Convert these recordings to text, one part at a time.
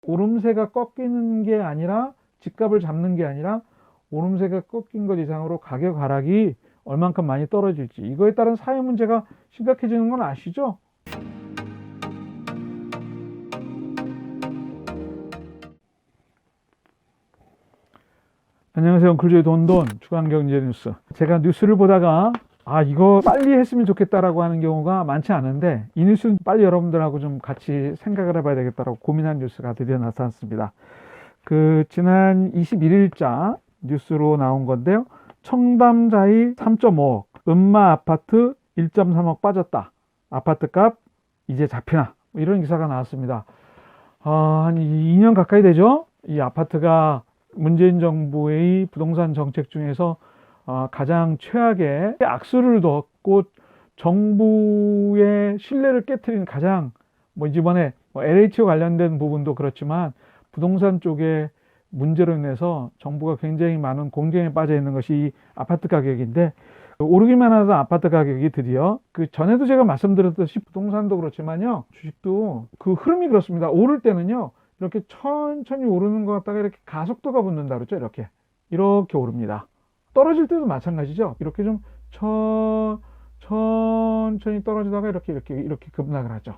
오름세가 꺾이는 게 아니라 집값을 잡는 게 아니라 오름세가 꺾인 것 이상으로 가격 하락이 얼만큼 많이 떨어질지, 이거에 따른 사회 문제가 심각해지는 건 아시죠? 안녕하세요. 엉클조의 돈돈 주간경제뉴스. 제가 뉴스를 보다가 이거 빨리 했으면 좋겠다라고 하는 경우가 많지 않은데, 이 뉴스는 빨리 여러분들하고 좀 같이 생각을 해봐야 되겠다라고 고민한 뉴스가 드디어 나타났습니다. 지난 21일자 뉴스로 나온 건데요. 청담자이 3.5억, 음마 아파트 1.3억 빠졌다. 아파트값 이제 잡히나? 이런 기사가 나왔습니다. 한 2년 가까이 되죠? 이 아파트가 문재인 정부의 부동산 정책 중에서 가장 최악의 악수를 뒀고 정부의 신뢰를 깨트린 가장 이번에 LH와 관련된 부분도 그렇지만 부동산 쪽에 문제로 인해서 정부가 굉장히 많은 공경에 빠져 있는 것이 이 아파트 가격인데, 오르기만 하던 아파트 가격이 드디어 전에도 제가 말씀드렸듯이 부동산도 그렇지만요, 주식도 그 흐름이 그렇습니다. 오를 때는요 이렇게 천천히 오르는 것 같다가 이렇게 가속도가 붙는다 그랬죠. 이렇게 오릅니다. 떨어질 때도 마찬가지죠. 이렇게 좀 천천히 떨어지다가 이렇게 급락을 하죠.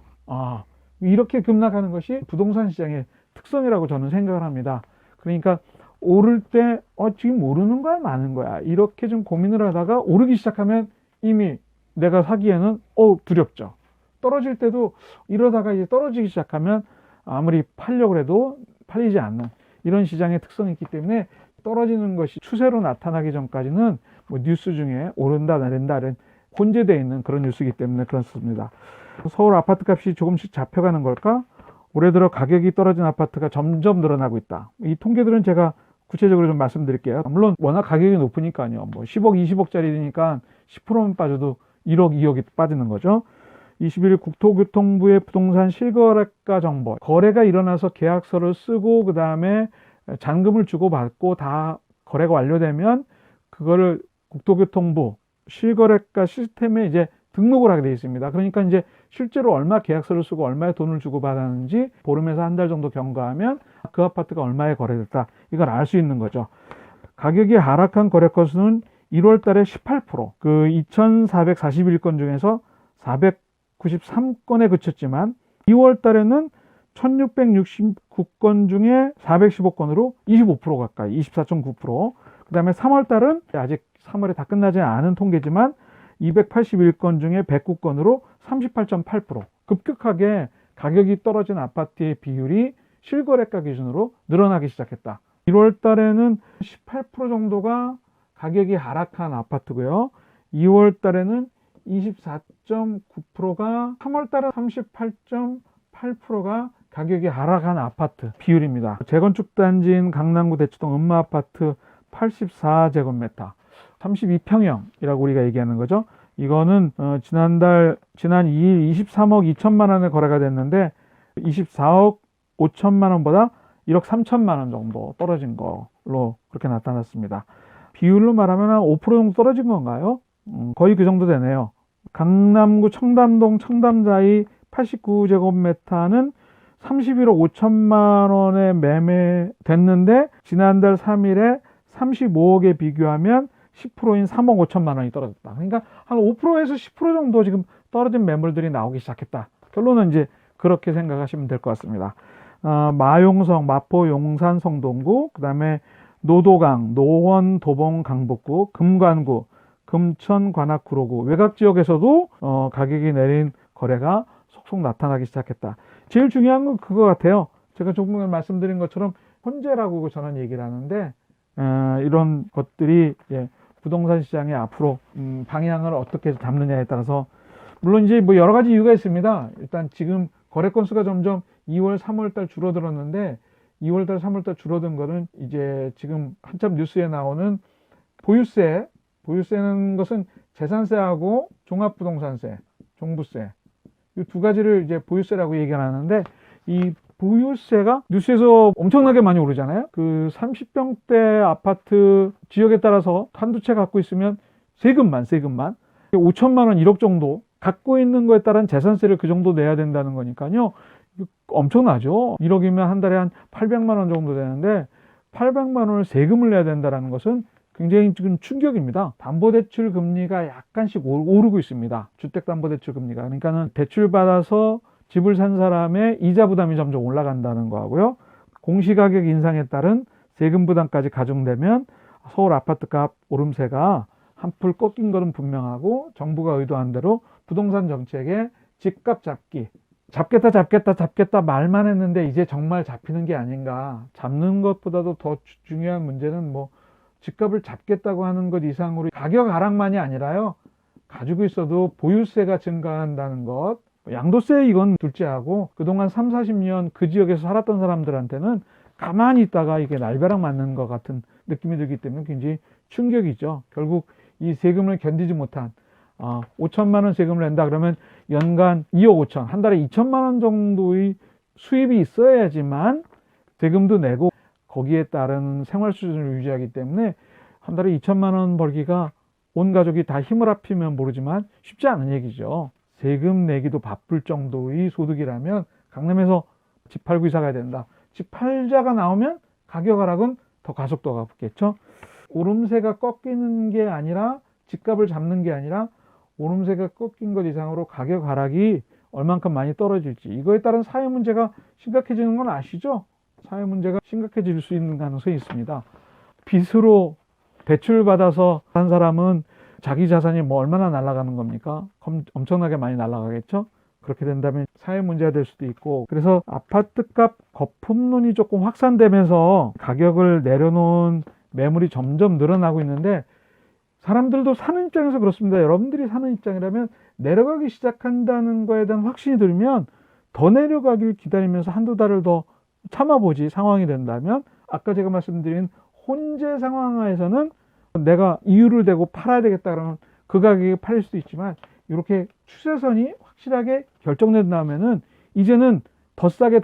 이렇게 급락하는 것이 부동산 시장의 특성이라고 저는 생각을 합니다. 그러니까 오를 때 지금 오르는 거야 마는 거야 이렇게 좀 고민을 하다가 오르기 시작하면 이미 내가 사기에는 두렵죠. 떨어질 때도 이러다가 이제 떨어지기 시작하면 아무리 팔려고 해도 팔리지 않는 이런 시장의 특성이 있기 때문에, 떨어지는 것이 추세로 나타나기 전까지는 뉴스 중에 오른다 내린다 혼재되어 있는 그런 뉴스이기 때문에 그렇습니다. 서울 아파트 값이 조금씩 잡혀가는 걸까? 올해 들어 가격이 떨어진 아파트가 점점 늘어나고 있다. 이 통계들은 제가 구체적으로 좀 말씀드릴게요. 물론 워낙 가격이 높으니까요. 10억, 20억짜리니까 10%만 빠져도 1억, 2억이 빠지는 거죠. 21일 국토교통부의 부동산 실거래가 정보, 거래가 일어나서 계약서를 쓰고 그 다음에 잔금을 주고받고 다 거래가 완료되면 그거를 국토교통부 실거래가 시스템에 이제 등록을 하게 되어 있습니다. 그러니까 이제 실제로 얼마 계약서를 쓰고 얼마의 돈을 주고 받았는지 보름에서 한 달 정도 경과하면 그 아파트가 얼마에 거래됐다, 이걸 알 수 있는 거죠. 가격이 하락한 거래 건수는 1월 달에 18%, 2441건 중에서 493건에 그쳤지만 2월 달에는 1669건 중에 415건으로 25% 가까이, 24.9%. 그 다음에 3월 달은 아직 3월에 다 끝나지 않은 통계지만 281건 중에 109건으로 38.8%. 급격하게 가격이 떨어진 아파트의 비율이 실거래가 기준으로 늘어나기 시작했다. 1월 달에는 18% 정도가 가격이 하락한 아파트고요. 2월 달에는 24.9%가, 3월 달은 38.8%가 가격이 하락한 아파트 비율입니다. 재건축 단지인 강남구 대치동 음마아파트 84제곱미터 32평형이라고 우리가 얘기하는 거죠. 이거는 지난 2일 23억 2천만 원에 거래가 됐는데 24억 5천만 원보다 1억 3천만 원 정도 떨어진 걸로 그렇게 나타났습니다. 비율로 말하면 한 5% 정도 떨어진 건가요? 거의 그 정도 되네요. 강남구 청담동 청담자이 89제곱미터는 31억 5천만 원에 매매됐는데 지난달 3일에 35억에 비교하면 10%인 3억 5천만 원이 떨어졌다. 그러니까 한 5%에서 10% 정도 지금 떨어진 매물들이 나오기 시작했다. 결론은 이제 그렇게 생각하시면 될 것 같습니다. 마용성, 마포, 용산, 성동구, 그 다음에 노도강, 노원, 도봉, 강북구, 금관구, 금천, 관악, 구로구, 외곽 지역에서도 가격이 내린 거래가 속속 나타나기 시작했다. 제일 중요한 건 그거 같아요. 제가 조금 전에 말씀드린 것처럼 혼재라고 저는 얘기를 하는데, 이런 것들이 부동산 시장의 앞으로 방향을 어떻게 잡느냐에 따라서, 물론 이제 여러 가지 이유가 있습니다. 일단 지금 거래 건수가 점점 2월, 3월 달 줄어들었는데 2월 달, 3월 달 줄어든 거는 이제 지금 한참 뉴스에 나오는 보유세는 것은 재산세하고 종합부동산세, 종부세, 이 두 가지를 이제 보유세라고 얘기를 하는데, 이 보유세가 뉴스에서 엄청나게 많이 오르잖아요. 30평대 아파트 지역에 따라서 한두 채 갖고 있으면 세금만 5천만 원, 1억 정도 갖고 있는 거에 따른 재산세를 그 정도 내야 된다는 거니까요. 엄청나죠. 1억이면 한 달에 한 800만 원 정도 되는데 800만 원을 세금을 내야 된다는 것은 굉장히 지금 충격입니다. 담보대출 금리가 약간씩 오르고 있습니다. 주택담보대출 금리가. 그러니까는 대출 받아서 집을 산 사람의 이자 부담이 점점 올라간다는 거하고요. 공시가격 인상에 따른 세금 부담까지 가중되면 서울 아파트값 오름세가 한풀 꺾인 것은 분명하고, 정부가 의도한 대로 부동산 정책의 집값 잡기, 잡겠다 말만 했는데 이제 정말 잡히는 게 아닌가. 잡는 것보다도 더 중요한 문제는 뭐 집값을 잡겠다고 하는 것 이상으로 가격 하락만이 아니라요, 가지고 있어도 보유세가 증가한다는 것, 양도세 이건 둘째하고, 그동안 3, 40년 그 지역에서 살았던 사람들한테는 가만히 있다가 이게 날벼락 맞는 것 같은 느낌이 들기 때문에 굉장히 충격이죠. 결국 이 세금을 견디지 못한 5천만 원 세금을 낸다 그러면 연간 2억 5천, 한 달에 2천만 원 정도의 수입이 있어야지만 세금도 내고 거기에 따른 생활 수준을 유지하기 때문에 한 달에 2천만 원 벌기가 온 가족이 다 힘을 합치면 모르지만 쉽지 않은 얘기죠. 세금 내기도 바쁠 정도의 소득이라면 강남에서 집 팔고 이사 가야 된다. 집 팔자가 나오면 가격 하락은 더 가속도가 붙겠죠. 오름세가 꺾이는 게 아니라, 집값을 잡는 게 아니라 오름세가 꺾인 것 이상으로 가격 하락이 얼만큼 많이 떨어질지, 이거에 따른 사회 문제가 심각해지는 건 아시죠? 사회 문제가 심각해질 수 있는 가능성이 있습니다. 빚으로 대출 받아서 산 사람은 자기 자산이 뭐 얼마나 날아가는 겁니까? 엄청나게 많이 날아가겠죠? 그렇게 된다면 사회 문제가 될 수도 있고, 그래서 아파트값 거품론이 조금 확산되면서 가격을 내려놓은 매물이 점점 늘어나고 있는데, 사람들도 사는 입장에서 그렇습니다. 여러분들이 사는 입장이라면 내려가기 시작한다는 거에 대한 확신이 들면 더 내려가길 기다리면서 한두 달을 더 참아보지, 상황이 된다면. 아까 제가 말씀드린 혼재 상황하에서는 내가 이유를 대고 팔아야 되겠다 그러면 그 가격에 팔릴 수도 있지만, 이렇게 추세선이 확실하게 결정된다면은 이제는 더 싸게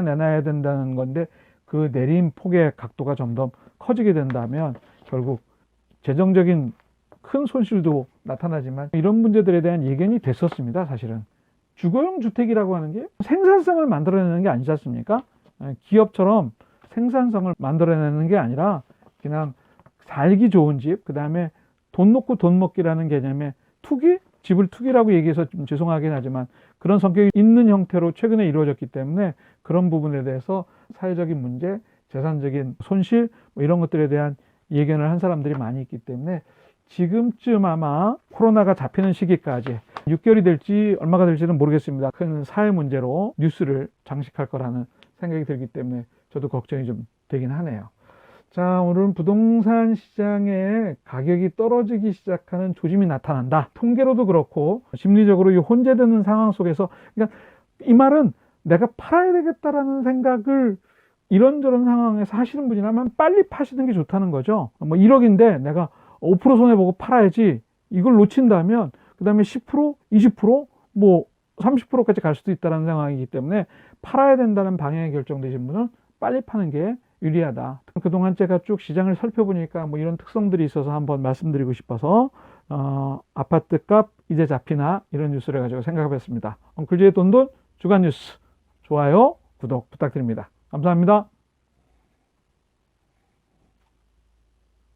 내놔야 된다는 건데, 그 내림 폭의 각도가 점점 커지게 된다면 결국 재정적인 큰 손실도 나타나지만, 이런 문제들에 대한 예견이 됐었습니다. 사실은 주거용 주택이라고 하는 게 생산성을 만들어내는 게 아니지 않습니까? 기업처럼 생산성을 만들어내는 게 아니라 그냥 살기 좋은 집, 그 다음에 돈 놓고 돈 먹기라는 개념의 투기? 집을 투기라고 얘기해서 좀 죄송하긴 하지만 그런 성격이 있는 형태로 최근에 이루어졌기 때문에, 그런 부분에 대해서 사회적인 문제, 재산적인 손실 뭐 이런 것들에 대한 예견을 한 사람들이 많이 있기 때문에, 지금쯤 아마 코로나가 잡히는 시기까지 6개월이 될지 얼마가 될지는 모르겠습니다. 큰 사회 문제로 뉴스를 장식할 거라는 생각이 들기 때문에 저도 걱정이 좀 되긴 하네요. 자, 오늘은 부동산 시장의 가격이 떨어지기 시작하는 조짐이 나타난다. 통계로도 그렇고 심리적으로 이 혼재되는 상황 속에서, 그러니까 이 말은 내가 팔아야 되겠다라는 생각을 이런저런 상황에서 하시는 분이라면 빨리 파시는 게 좋다는 거죠. 뭐 1억인데 내가 5% 손해보고 팔아야지, 이걸 놓친다면 그 다음에 10%, 20%, 뭐 30%까지 갈 수도 있다는 상황이기 때문에, 팔아야 된다는 방향이 결정되신 분은 빨리 파는 게 유리하다. 그동안 제가 쭉 시장을 살펴보니까 뭐 이런 특성들이 있어서 한번 말씀드리고 싶어서 아파트값 이제 잡히나, 이런 뉴스를 가지고 생각해봤습니다. 엉클지의 돈돈 주간 뉴스, 좋아요, 구독 부탁드립니다. 감사합니다.